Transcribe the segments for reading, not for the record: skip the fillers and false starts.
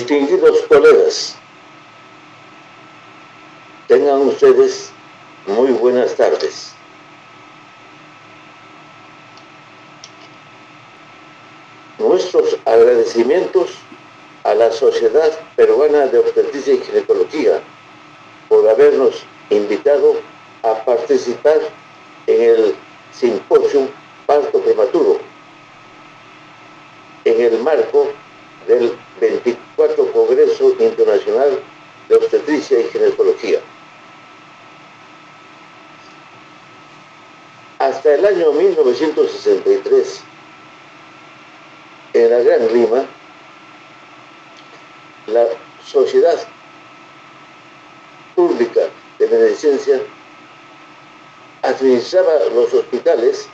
Distinguidos colegas, tengan ustedes muy buenas tardes. Nuestros agradecimientos a la Sociedad Peruana de Obstetricia y Ginecología por habernos invitado a participar en el simposio Parto Prematuro en el marco del 24 Congreso Internacional de Obstetricia y Ginecología. Hasta el año 1963, en la Gran Lima, la Sociedad Pública de Beneficencia administraba los hospitales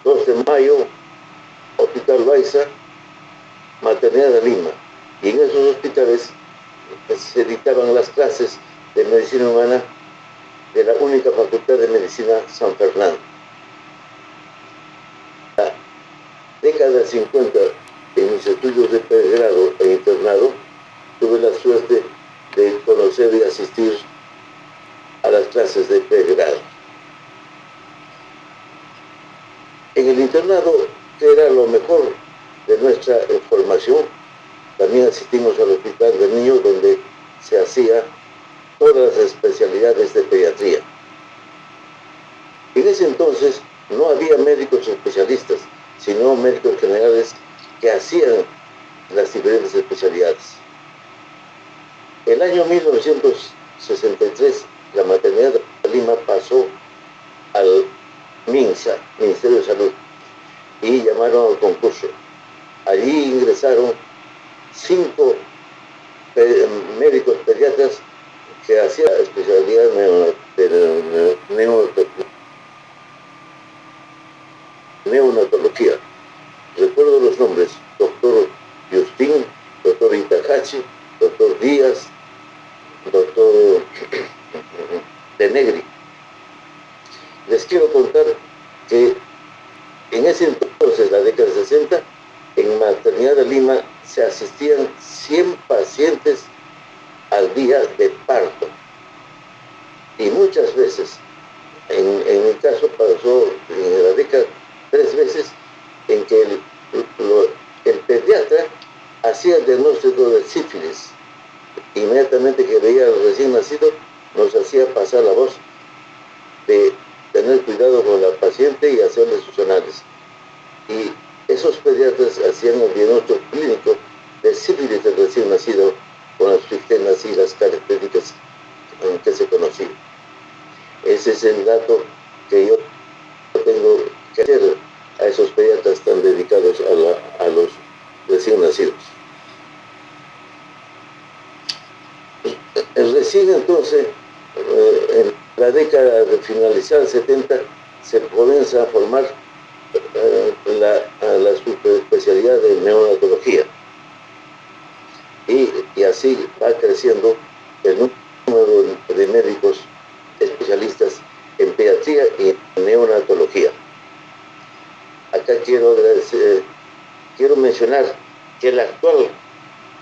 2 de Mayo, Hospital Loaiza, Maternidad de Lima, y en esos hospitales se dictaban las clases de medicina humana de la única Facultad de Medicina San Fernando. En la década del 50, en mis estudios de pregrado e internado, tuve la suerte de conocer y asistir a las clases de pregrado. En el internado, que era lo mejor de nuestra formación, también asistimos al Hospital del Niño, donde se hacía todas las especialidades de pediatría. En ese entonces no había médicos especialistas, sino médicos generales que hacían las diferentes especialidades. El año 1963, la Maternidad de Lima pasó al MINSA, Ministerio de Salud, y llamaron al concurso. Allí ingresaron 5 médicos pediatras que hacían especialidad de neonatología. Recuerdo los nombres: doctor Justín, doctor Itahachi, doctor Díaz, doctor de Negri. Les quiero contar que en ese entonces, la década de 60, en Maternidad de Lima se asistían 100 pacientes al día de parto. Y muchas veces, en mi caso pasó en la década 3 veces, en que el pediatra hacía el diagnóstico de sífilis. Inmediatamente que veía al recién nacido, nos hacía pasar la voz de tener cuidado con la paciente y hacerle sus análisis. Y esos pediatras hacían el diagnóstico clínico de sífilis del recién nacido con las fictenas y las características que se conocían. Ese es el dato que yo tengo que hacer a esos pediatras tan dedicados a los recién nacidos. Recién entonces, en la década de finalizar 70, se comienza a formar la subespecialidad de neonatología. Y así va creciendo el número de médicos especialistas en pediatría y en neonatología. Acá quiero mencionar que el actual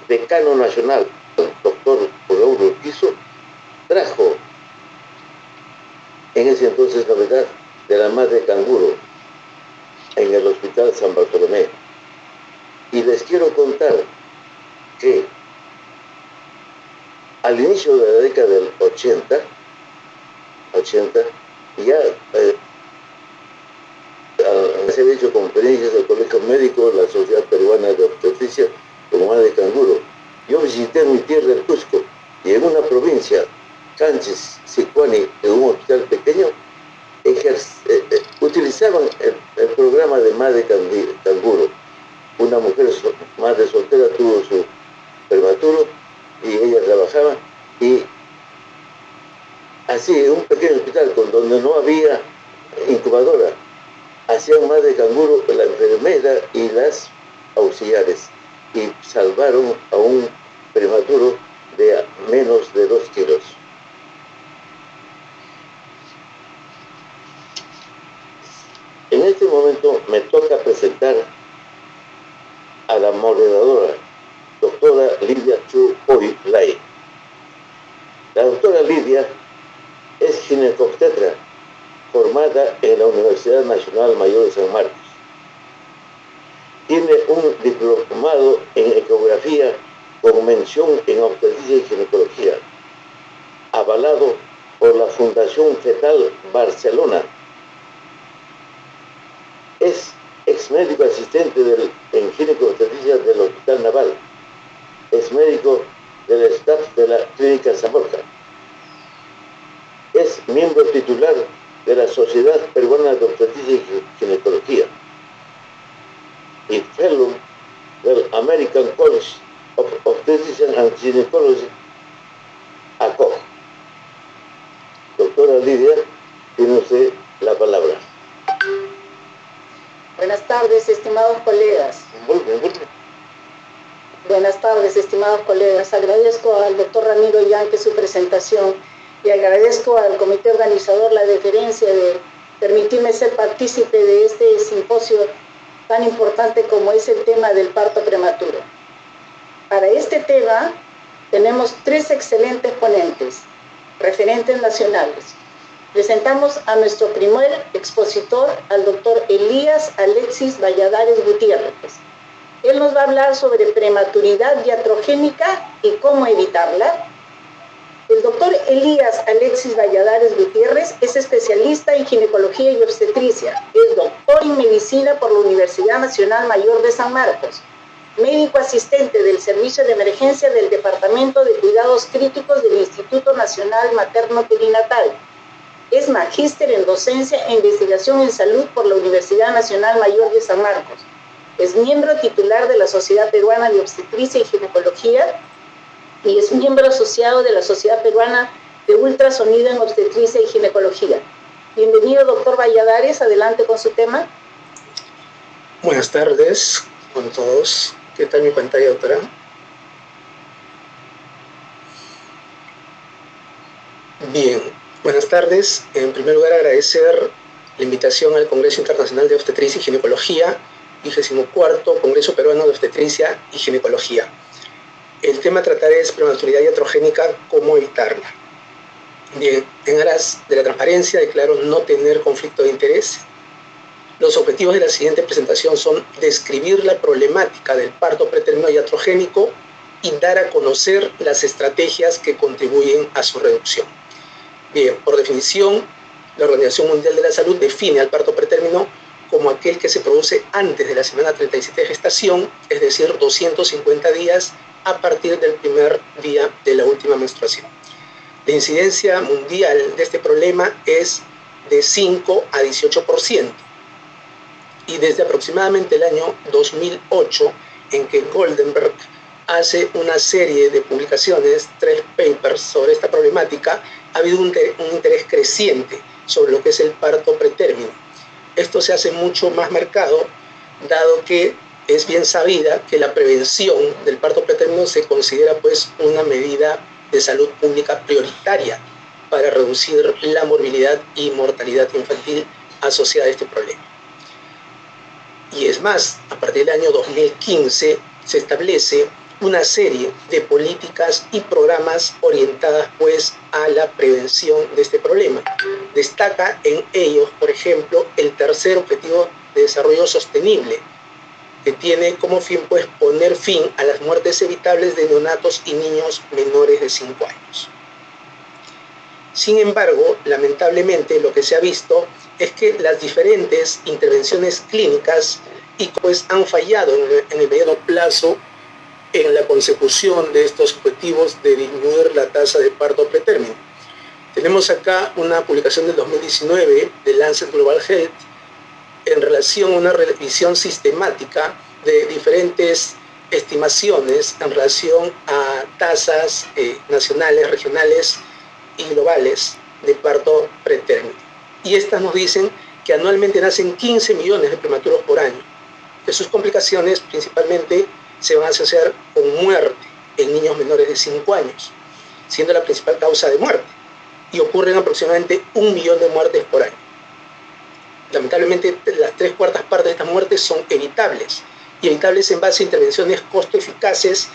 decano nacional, el doctor Raúl Urquizo, trajo en ese entonces novedad de la madre canguro en el Hospital San Bartolomé. Y les quiero contar que al inicio de la década del 80 ya se había hecho conferencias del Colegio Médico, la Sociedad Peruana de Obstetricia, como madre canguro. Yo visité mi tierra, el Cusco, y en una provincia, Canchis, Sicuani, en un hospital pequeño, utilizaban el programa de madre canguro. Una mujer madre soltera tuvo su prematuro y ella trabajaba, y así en un pequeño hospital donde no había incubadora, hacían madre canguro la enfermera y las auxiliares, y salvaron a un prematuro de menos de 2 kilos. En este momento me toca presentar a la moderadora, doctora doctora Lidia Chu Poi Lai. La doctora Lidia es ginecobstetra formada en la Universidad Nacional Mayor de San Marcos. Tiene un diplomado en ecografía con mención en obstetricia y ginecología, avalado por la Fundación Fetal Barcelona. Es ex médico asistente en ginecobstetricia del Hospital Naval. Es médico del staff de la Clínica Zamorca. Es miembro titular de la Sociedad Peruana de Obstetricia y Ginecología y fellow del American College of Obstetricians and Gynecology, ACOG. Doctora Lidia, tiene usted la palabra. Buenas tardes, estimados colegas. Muy bien. Buenas tardes, estimados colegas. Agradezco al doctor Ramiro Yanque su presentación y agradezco al comité organizador la deferencia de permitirme ser partícipe de este simposio tan importante como es el tema del parto prematuro. Para este tema tenemos 3 excelentes ponentes, referentes nacionales. Presentamos a nuestro primer expositor, al doctor Elías Alexis Valladares Gutiérrez. Él nos va a hablar sobre prematuridad iatrogénica y cómo evitarla. El doctor Elías Alexis Valladares Gutiérrez es especialista en ginecología y obstetricia. Es doctor en medicina por la Universidad Nacional Mayor de San Marcos. Médico asistente del Servicio de Emergencia del Departamento de Cuidados Críticos del Instituto Nacional Materno Perinatal. Es magíster en docencia e investigación en salud por la Universidad Nacional Mayor de San Marcos. Es miembro titular de la Sociedad Peruana de Obstetricia y Ginecología y es miembro asociado de la Sociedad Peruana de Ultrasonido en Obstetricia y Ginecología. Bienvenido, doctor Valladares. Adelante con su tema. Buenas tardes con todos. ¿Qué tal mi pantalla, doctora? Bien, buenas tardes. En primer lugar, agradecer la invitación al Congreso Internacional de Obstetricia y Ginecología, 24º Congreso Peruano de Obstetricia y Ginecología. El tema a tratar es prematuridad iatrogénica, cómo evitarla. Bien, en aras de la transparencia declaro no tener conflicto de interés. Los objetivos de la siguiente presentación son describir la problemática del parto pretérmino iatrogénico y dar a conocer las estrategias que contribuyen a su reducción. Bien, por definición, la Organización Mundial de la Salud define al parto pretérmino como aquel que se produce antes de la semana 37 de gestación, es decir, 250 días a partir del primer día de la última menstruación. La incidencia mundial de este problema es de 5 a 18%. Y desde aproximadamente el año 2008, en que Goldenberg hace una serie de publicaciones, 3 papers sobre esta problemática, ha habido un interés creciente sobre lo que es el parto pretérmino. Esto se hace mucho más marcado, dado que es bien sabida que la prevención del parto pretérmino se considera pues una medida de salud pública prioritaria para reducir la morbilidad y mortalidad infantil asociada a este problema. Y es más, a partir del año 2015 se establece una serie de políticas y programas orientadas pues a la prevención de este problema. Destaca en ellos, por ejemplo, el tercer objetivo de desarrollo sostenible, que tiene como fin pues poner fin a las muertes evitables de neonatos y niños menores de 5 años. Sin embargo, lamentablemente lo que se ha visto es que las diferentes intervenciones clínicas y pues han fallado en el mediano plazo en la consecución de estos objetivos de disminuir la tasa de parto pretérmino. Tenemos acá una publicación del 2019 de Lancet Global Health en relación a una revisión sistemática de diferentes estimaciones en relación a tasas nacionales, regionales y globales de parto pretérmino. Y estas nos dicen que anualmente nacen 15 millones de prematuros por año, que sus complicaciones principalmente se van a asociar con muerte en niños menores de 5 años, siendo la principal causa de muerte, y ocurren aproximadamente 1 millón de muertes por año. Lamentablemente, las 3/4 partes de estas muertes son evitables, y evitables en base a intervenciones costo eficaces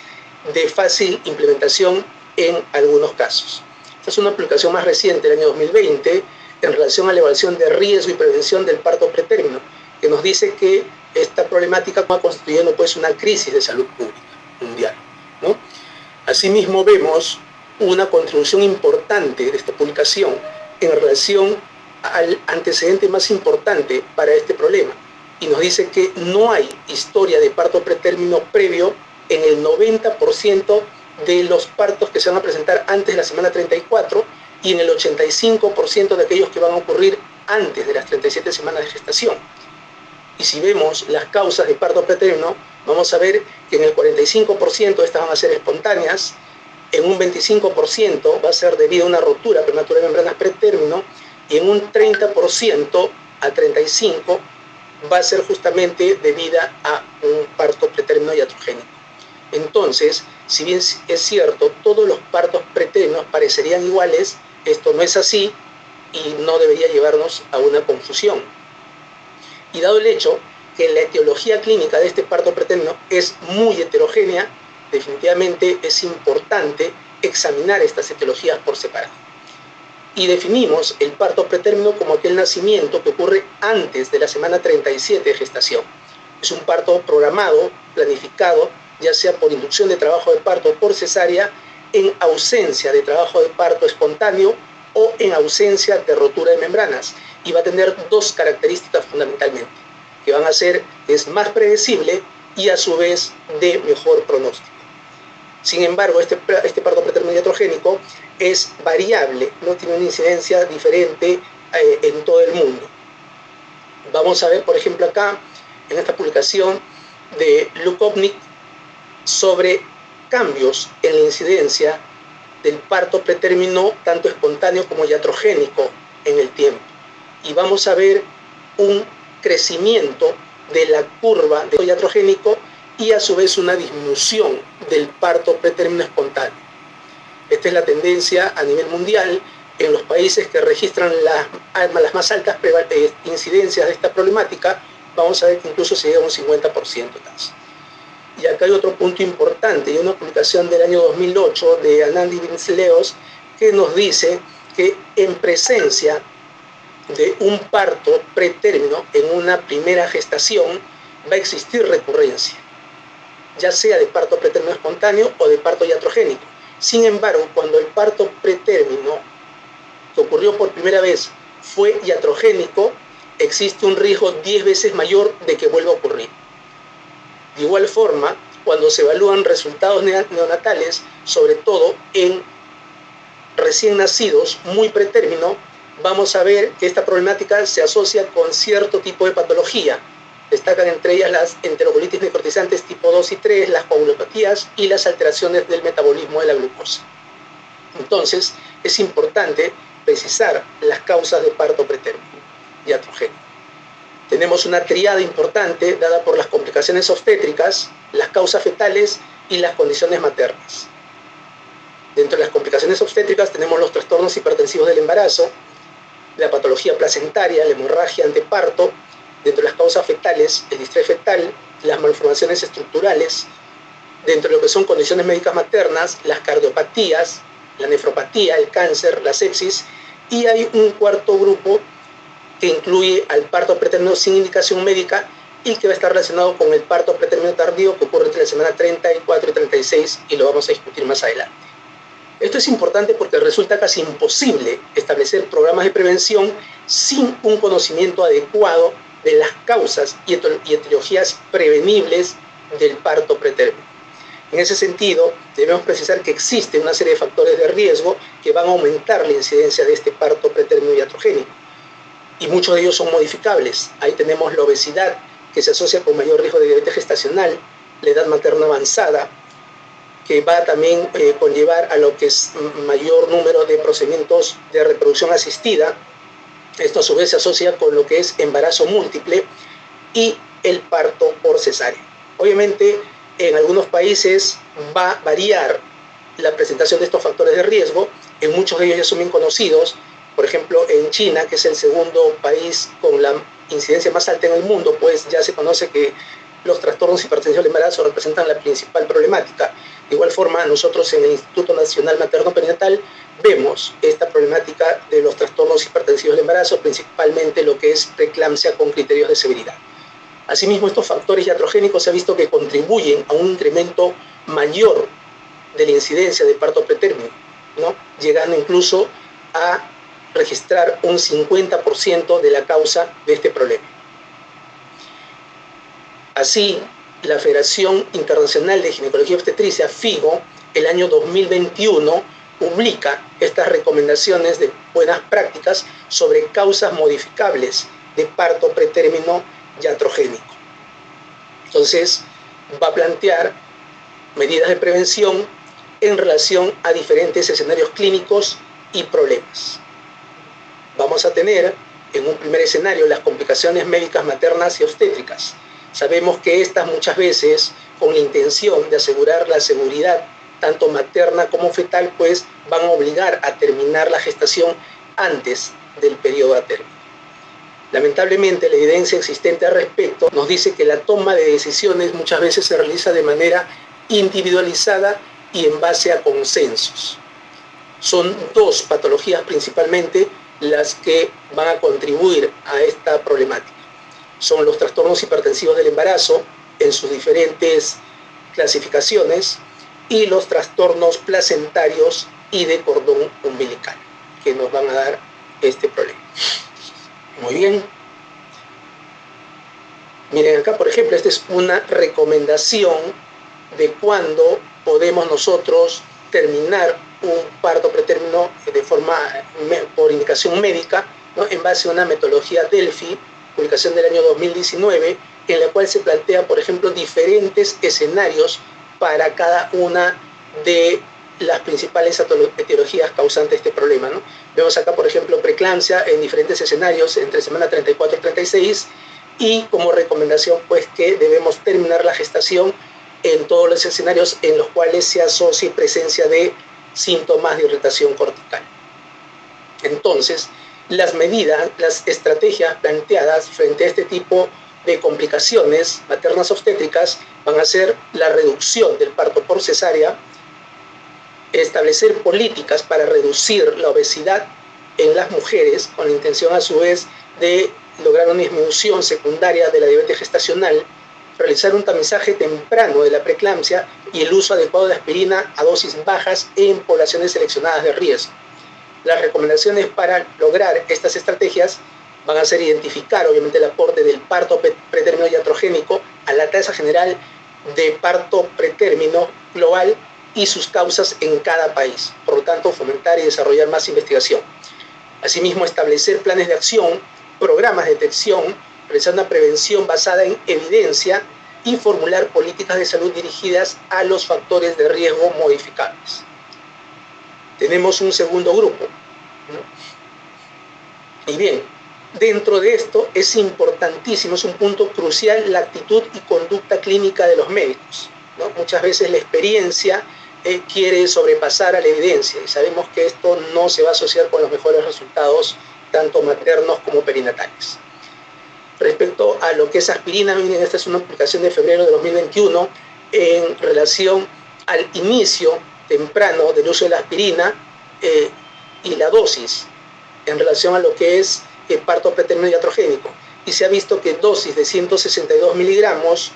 de fácil implementación en algunos casos. Esta es una publicación más reciente del año 2020 en relación a la evaluación de riesgo y prevención del parto pretérmino, que nos dice que esta problemática va constituyendo pues una crisis de salud pública mundial, ¿no? Asimismo vemos una contribución importante de esta publicación en relación al antecedente más importante para este problema, y nos dice que no hay historia de parto pretérmino previo en el 90% de los partos que se van a presentar antes de la semana 34 y en el 85% de aquellos que van a ocurrir antes de las 37 semanas de gestación. Y si vemos las causas de parto pretérmino, vamos a ver que en el 45% estas van a ser espontáneas, en un 25% va a ser debido a una rotura prematura de membranas pretérmino, y en un 30% a 35% va a ser justamente debida a un parto pretérmino iatrogénico. Entonces, si bien es cierto, todos los partos pretérinos parecerían iguales, esto no es así y no debería llevarnos a una confusión. Y dado el hecho que la etiología clínica de este parto pretérmino es muy heterogénea, definitivamente es importante examinar estas etiologías por separado. Y definimos el parto pretérmino como aquel nacimiento que ocurre antes de la semana 37 de gestación. Es un parto programado, planificado, ya sea por inducción de trabajo de parto o por cesárea, en ausencia de trabajo de parto espontáneo o en ausencia de rotura de membranas. Y va a tener dos características fundamentalmente, que van a ser que es más predecible y a su vez de mejor pronóstico. Sin embargo, este parto pretérmino iatrogénico es variable, no tiene una incidencia diferente en todo el mundo. Vamos a ver, por ejemplo, acá, en esta publicación de Lukovnik, sobre cambios en la incidencia del parto pretérmino, tanto espontáneo como iatrogénico, en el tiempo. Y vamos a ver un crecimiento de la curva de iatrogénico y a su vez una disminución del parto pretérmino espontáneo. Esta es la tendencia a nivel mundial en los países que registran las más altas incidencias de esta problemática. Vamos a ver que incluso se llega a un 50% casi. Y acá hay otro punto importante, y una publicación del año 2008 de Anand y Vincenteos que nos dice que en presencia de un parto pretérmino en una primera gestación va a existir recurrencia, ya sea de parto pretérmino espontáneo o de parto iatrogénico. Sin embargo, cuando el parto pretérmino que ocurrió por primera vez fue iatrogénico, existe un riesgo 10 veces mayor de que vuelva a ocurrir. De igual forma, cuando se evalúan resultados neonatales, sobre todo en recién nacidos muy pretérmino, vamos a ver que esta problemática se asocia con cierto tipo de patología. Destacan entre ellas las enterocolitis necrotizantes tipo 2 y 3, las coagulopatías y las alteraciones del metabolismo de la glucosa. Entonces, es importante precisar las causas de parto pretérmino iatrogénico. Tenemos una triada importante dada por las complicaciones obstétricas, las causas fetales y las condiciones maternas. Dentro de las complicaciones obstétricas tenemos los trastornos hipertensivos del embarazo, la patología placentaria, la hemorragia anteparto. Dentro de las causas fetales, el distrés fetal, las malformaciones estructurales. Dentro de lo que son condiciones médicas maternas, las cardiopatías, la nefropatía, el cáncer, la sepsis. Y hay un cuarto grupo que incluye al parto pretérmino sin indicación médica y que va a estar relacionado con el parto pretérmino tardío que ocurre entre la semana 34 y 36, y lo vamos a discutir más adelante. Esto es importante porque resulta casi imposible establecer programas de prevención sin un conocimiento adecuado de las causas y etiologías prevenibles del parto pretérmino. En ese sentido, debemos precisar que existe una serie de factores de riesgo que van a aumentar la incidencia de este parto pretérmino iatrogénico, y muchos de ellos son modificables. Ahí tenemos la obesidad, que se asocia con mayor riesgo de diabetes gestacional, la edad materna avanzada, que va también a conllevar a lo que es mayor número de procedimientos de reproducción asistida. Esto a su vez se asocia con lo que es embarazo múltiple y el parto por cesárea. Obviamente, en algunos países va a variar la presentación de estos factores de riesgo. En muchos de ellos ya son bien conocidos. Por ejemplo, en China, que es el segundo país con la incidencia más alta en el mundo, pues ya se conoce que los trastornos hipertensivos del embarazo representan la principal problemática. De igual forma, nosotros en el Instituto Nacional Materno-Perinatal vemos esta problemática de los trastornos hipertensivos del embarazo, principalmente lo que es preeclampsia con criterios de severidad. Asimismo, estos factores iatrogénicos se ha visto que contribuyen a un incremento mayor de la incidencia de parto pretérmino, ¿no? Llegando incluso a registrar un 50% de la causa de este problema. Así, la Federación Internacional de Ginecología y Obstetricia, FIGO, el año 2021, publica estas recomendaciones de buenas prácticas sobre causas modificables de parto pretérmino iatrogénico. Entonces, va a plantear medidas de prevención en relación a diferentes escenarios clínicos y problemas. Vamos a tener, en un primer escenario, las complicaciones médicas maternas y obstétricas. Sabemos que estas muchas veces, con la intención de asegurar la seguridad tanto materna como fetal, pues van a obligar a terminar la gestación antes del periodo a término. Lamentablemente, la evidencia existente al respecto nos dice que la toma de decisiones muchas veces se realiza de manera individualizada y en base a consensos. Son dos patologías principalmente las que van a contribuir a esta problemática. Son los trastornos hipertensivos del embarazo en sus diferentes clasificaciones y los trastornos placentarios y de cordón umbilical, que nos van a dar este problema. Muy bien. Miren acá, por ejemplo, esta es una recomendación de cuándo podemos nosotros terminar un parto pretérmino de forma por indicación médica, ¿no? En base a una metodología Delphi, publicación del año 2019, en la cual se plantea, por ejemplo, diferentes escenarios para cada una de las principales etiologías causantes de este problema, ¿no? Vemos acá, por ejemplo, preeclampsia en diferentes escenarios entre semana 34 y 36, y como recomendación, pues, que debemos terminar la gestación en todos los escenarios en los cuales se asocie presencia de síntomas de irritación cortical. Entonces, las medidas, las estrategias planteadas frente a este tipo de complicaciones maternas obstétricas van a ser la reducción del parto por cesárea, establecer políticas para reducir la obesidad en las mujeres, con la intención a su vez de lograr una disminución secundaria de la diabetes gestacional, realizar un tamizaje temprano de la preeclampsia y el uso adecuado de aspirina a dosis bajas en poblaciones seleccionadas de riesgo. Las recomendaciones para lograr estas estrategias van a ser identificar, obviamente, el aporte del parto pretérmino iatrogénico a la tasa general de parto pretérmino global y sus causas en cada país. Por lo tanto, fomentar y desarrollar más investigación. Asimismo, establecer planes de acción, programas de detección, realizar una prevención basada en evidencia y formular políticas de salud dirigidas a los factores de riesgo modificables. Tenemos un segundo grupo, ¿no? Y bien, dentro de esto es importantísimo, es un punto crucial, la actitud y conducta clínica de los médicos, ¿no? Muchas veces la experiencia quiere sobrepasar a la evidencia y sabemos que esto no se va a asociar con los mejores resultados, tanto maternos como perinatales. Respecto a lo que es aspirina, miren, esta es una publicación de febrero de 2021 en relación al inicio temprano del uso de la aspirina y la dosis en relación a lo que es el parto pretérmino iatrogénico. Y se ha visto que dosis de 162 miligramos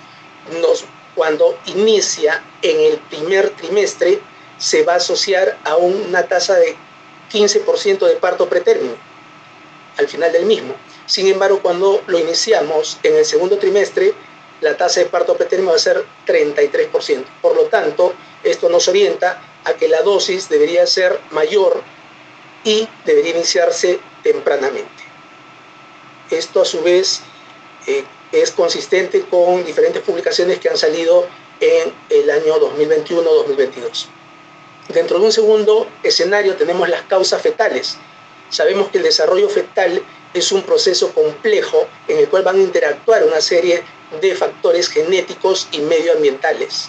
cuando inicia en el primer trimestre se va a asociar a una tasa de 15% de parto pretérmino al final del mismo. Sin embargo, cuando lo iniciamos en el segundo trimestre, la tasa de parto pretérmino va a ser 33%. Por lo tanto, esto nos orienta a que la dosis debería ser mayor y debería iniciarse tempranamente. Esto, a su vez, es consistente con diferentes publicaciones que han salido en el año 2021-2022. Dentro de un segundo escenario tenemos las causas fetales. Sabemos que el desarrollo fetal es un proceso complejo en el cual van a interactuar una serie de factores genéticos y medioambientales.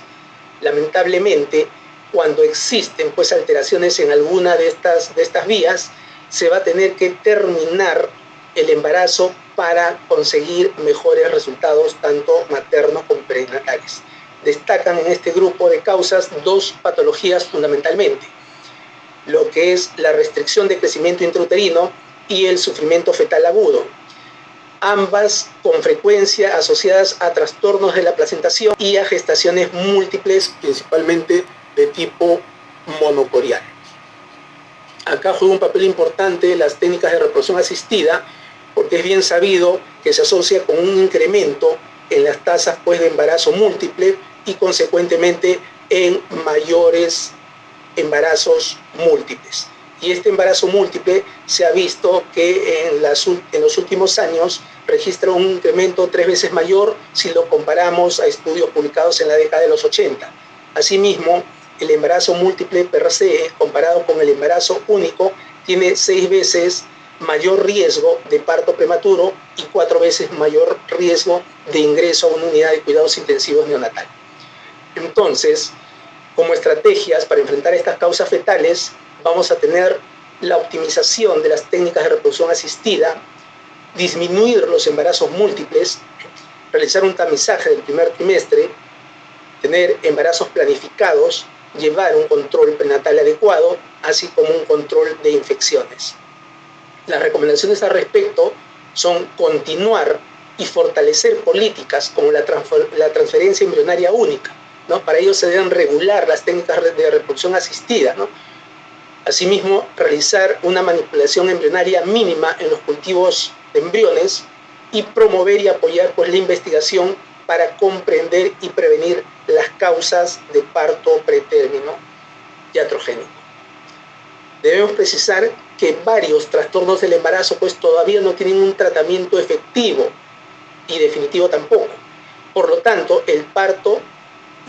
Lamentablemente, cuando existen pues alteraciones en alguna de estas vías, se va a tener que terminar el embarazo para conseguir mejores resultados tanto maternos como perinatales. destacan en este grupo de causas dos patologías fundamentalmente, lo que es la restricción de crecimiento intrauterino y el sufrimiento fetal agudo, ambas con frecuencia asociadas a trastornos de la placentación y a gestaciones múltiples, principalmente de tipo monocorial. Acá juega un papel importante las técnicas de reproducción asistida, porque es bien sabido que se asocia con un incremento en las tasas de embarazo múltiple y consecuentemente en mayores embarazos múltiples. Y este embarazo múltiple se ha visto que en los últimos años registra un incremento 3 veces mayor si lo comparamos a estudios publicados en la década de los 80. Asimismo, el embarazo múltiple per se, comparado con el embarazo único, tiene 6 veces mayor riesgo de parto prematuro y 4 veces mayor riesgo de ingreso a una unidad de cuidados intensivos neonatal. Entonces, como estrategias para enfrentar estas causas fetales, vamos a tener la optimización de las técnicas de reproducción asistida, disminuir los embarazos múltiples, realizar un tamizaje del primer trimestre, tener embarazos planificados, llevar un control prenatal adecuado, así como un control de infecciones. Las recomendaciones al respecto son continuar y fortalecer políticas como la transferencia embrionaria única, ¿no? Para ello se deben regular las técnicas de reproducción asistida, ¿no? Asimismo, realizar una manipulación embrionaria mínima en los cultivos de embriones y promover y apoyar la investigación para comprender y prevenir las causas de parto pretérmino iatrogénico. Debemos precisar que varios trastornos del embarazo todavía no tienen un tratamiento efectivo y definitivo tampoco. Por lo tanto, el parto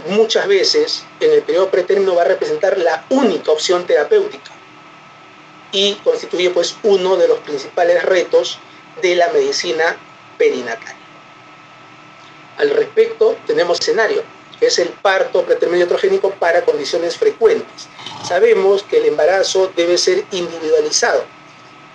muchas veces en el periodo pretérmino va a representar la única opción terapéutica y constituye uno de los principales retos de la medicina perinatal. Al respecto, tenemos escenario, que es el parto pretérmino iatrogénico para condiciones frecuentes. Sabemos que el embarazo debe ser individualizado.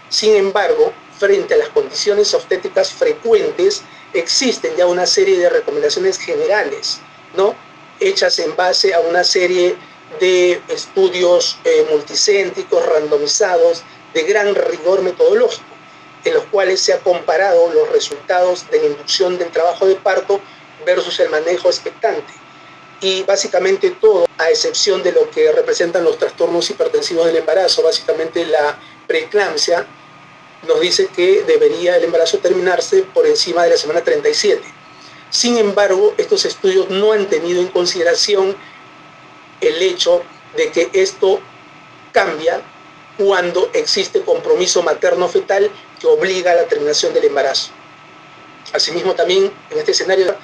Sin embargo, frente a las condiciones obstétricas frecuentes, existen ya una serie de recomendaciones generales, ¿no? Hechas en base a una serie de estudios multicéntricos, randomizados, de gran rigor metodológico, en los cuales se ha comparado los resultados de la inducción del trabajo de parto versus el manejo expectante. Y básicamente todo, a excepción de lo que representan los trastornos hipertensivos del embarazo, básicamente la preeclampsia, nos dice que debería el embarazo terminarse por encima de la semana 37. Sin embargo, estos estudios no han tenido en consideración el hecho de que esto cambia cuando existe compromiso materno-fetal que obliga a la terminación del embarazo. Asimismo, también en este escenario,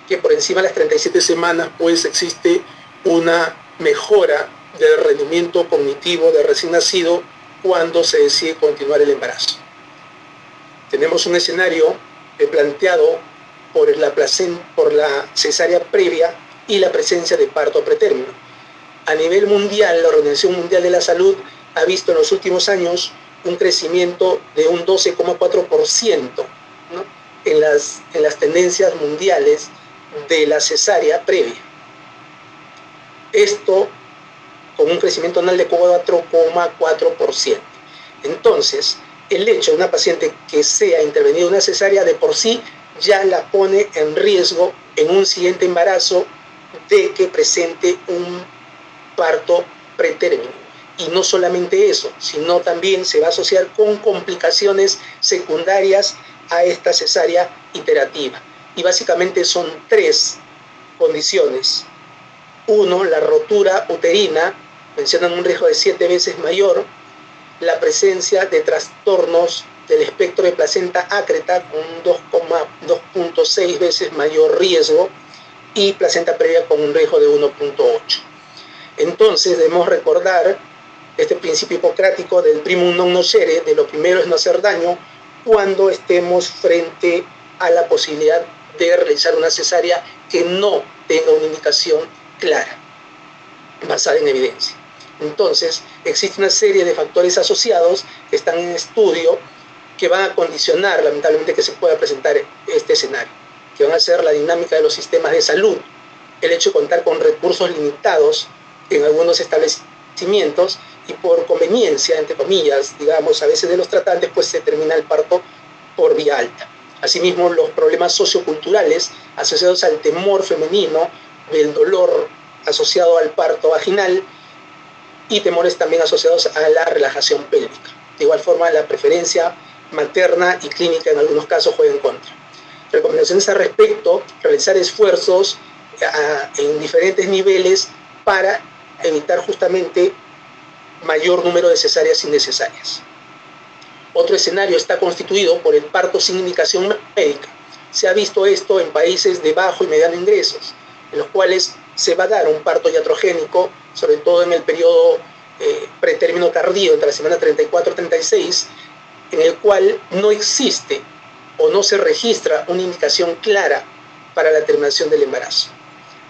que por encima de las 37 semanas, existe una mejora del rendimiento cognitivo del recién nacido cuando se decide continuar el embarazo. Tenemos un escenario planteado por la cesárea previa y la presencia de parto pretérmino. A nivel mundial, la Organización Mundial de la Salud ha visto en los últimos años un crecimiento de un 12,4%, ¿no? en las tendencias mundiales de la cesárea previa. Esto con un crecimiento anual de 4,4%. Entonces, el hecho de una paciente que sea intervenida en una cesárea de por sí ya la pone en riesgo en un siguiente embarazo de que presente un parto pretérmino. Y no solamente eso, sino también se va a asociar con complicaciones secundarias a esta cesárea iterativa. Y básicamente son 3 condiciones. 1, la rotura uterina, mencionan un riesgo de 7 veces mayor, la presencia de trastornos del espectro de placenta ácreta con un 2,6 veces mayor riesgo y placenta previa con un riesgo de 1,8. Entonces debemos recordar este principio hipocrático del primum non nocere, de lo primero es no hacer daño, cuando estemos frente a la posibilidad de realizar una cesárea que no tenga una indicación clara, basada en evidencia. Entonces, existe una serie de factores asociados que están en estudio que van a condicionar, lamentablemente, que se pueda presentar este escenario, que van a ser la dinámica de los sistemas de salud, el hecho de contar con recursos limitados en algunos establecimientos y por conveniencia, entre comillas, digamos, a veces de los tratantes, pues se termina el parto por vía alta. Asimismo, los problemas socioculturales asociados al temor femenino, del dolor asociado al parto vaginal y temores también asociados a la relajación pélvica. De igual forma, la preferencia materna y clínica en algunos casos juega en contra. Recomendaciones al respecto: realizar esfuerzos en diferentes niveles para evitar justamente mayor número de cesáreas innecesarias. Otro escenario está constituido por el parto sin indicación médica. Se ha visto esto en países de bajo y mediano ingresos, en los cuales se va a dar un parto iatrogénico, sobre todo en el periodo pretérmino tardío, entre la semana 34 y 36, en el cual no existe o no se registra una indicación clara para la terminación del embarazo.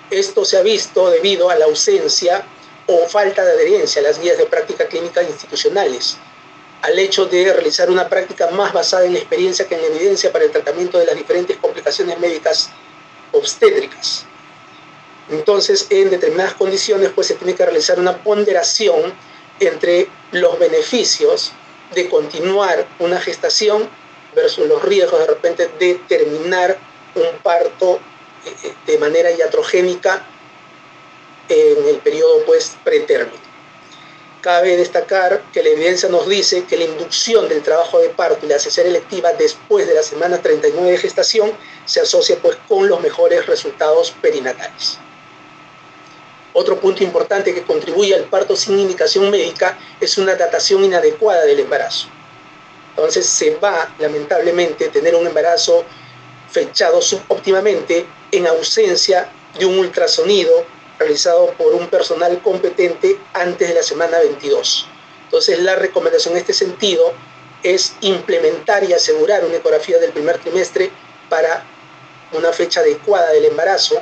Esto se ha visto debido a la ausencia o falta de adherencia a las guías de práctica clínica institucionales, al hecho de realizar una práctica más basada en la experiencia que en la evidencia para el tratamiento de las diferentes complicaciones médicas obstétricas. Entonces, en determinadas condiciones, pues se tiene que realizar una ponderación entre los beneficios de continuar una gestación versus los riesgos de repente de terminar un parto de manera iatrogénica en el periodo pues pretérmino. Cabe destacar que la evidencia nos dice que la inducción del trabajo de parto y la cesárea electiva después de la semana 39 de gestación se asocia pues con los mejores resultados perinatales. Otro punto importante que contribuye al parto sin indicación médica es una datación inadecuada del embarazo. Entonces se va, lamentablemente, a tener un embarazo fechado subóptimamente en ausencia de un ultrasonido realizado por un personal competente antes de la semana 22. Entonces la recomendación en este sentido es implementar y asegurar una ecografía del primer trimestre para una fecha adecuada del embarazo,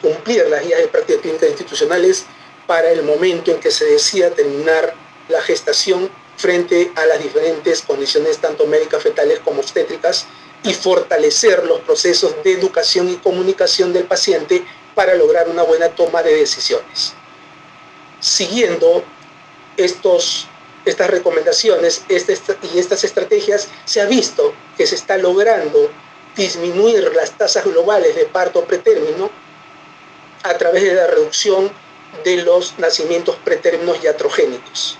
cumplir las guías de práctica clínica institucionales para el momento en que se decida terminar la gestación frente a las diferentes condiciones tanto médicas fetales como obstétricas, y fortalecer los procesos de educación y comunicación del paciente para lograr una buena toma de decisiones. Siguiendo estas recomendaciones y estas estrategias, se ha visto que se está logrando disminuir las tasas globales de parto pretérmino a través de la reducción de los nacimientos pretérminos iatrogénicos.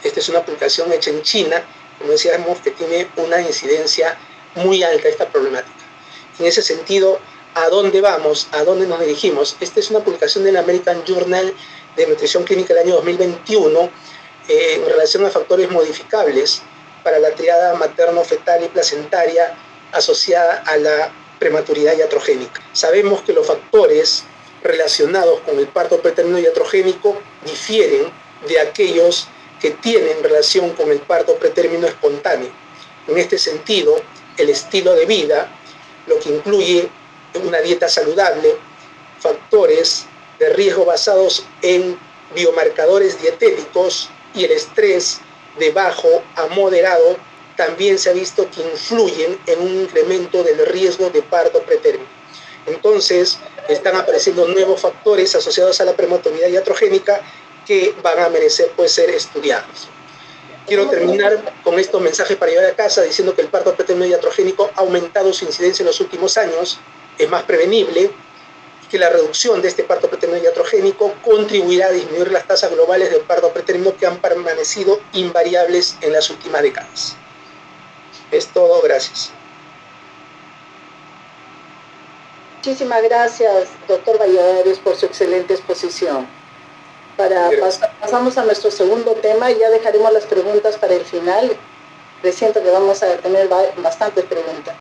Esta es una publicación hecha en China, como decíamos, que tiene una incidencia muy alta esta problemática. En ese sentido, ¿a dónde vamos? ¿A dónde nos dirigimos? Esta es una publicación del American Journal de Nutrición Clínica del año 2021 en relación a factores modificables para la triada materno-fetal y placentaria asociada a la prematuridad iatrogénica. Sabemos que los factores relacionados con el parto pretérmino iatrogénico difieren de aquellos que tienen relación con el parto pretérmino espontáneo. En este sentido, el estilo de vida, lo que incluye una dieta saludable, factores de riesgo basados en biomarcadores dietéticos y el estrés de bajo a moderado, también se ha visto que influyen en un incremento del riesgo de parto pretérmino. Entonces, están apareciendo nuevos factores asociados a la prematuridad iatrogénica que van a merecer pues, ser estudiados. Quiero terminar con estos mensajes para llevar a casa diciendo que el parto pretérmino iatrogénico ha aumentado su incidencia en los últimos años, es más prevenible, y que la reducción de este parto pretérmino iatrogénico contribuirá a disminuir las tasas globales de parto pretérmino que han permanecido invariables en las últimas décadas. Es todo, gracias. Muchísimas gracias, doctor Valladares, por su excelente exposición. Pasamos a nuestro segundo tema y ya dejaremos las preguntas para el final. Presiento que vamos a tener bastantes preguntas.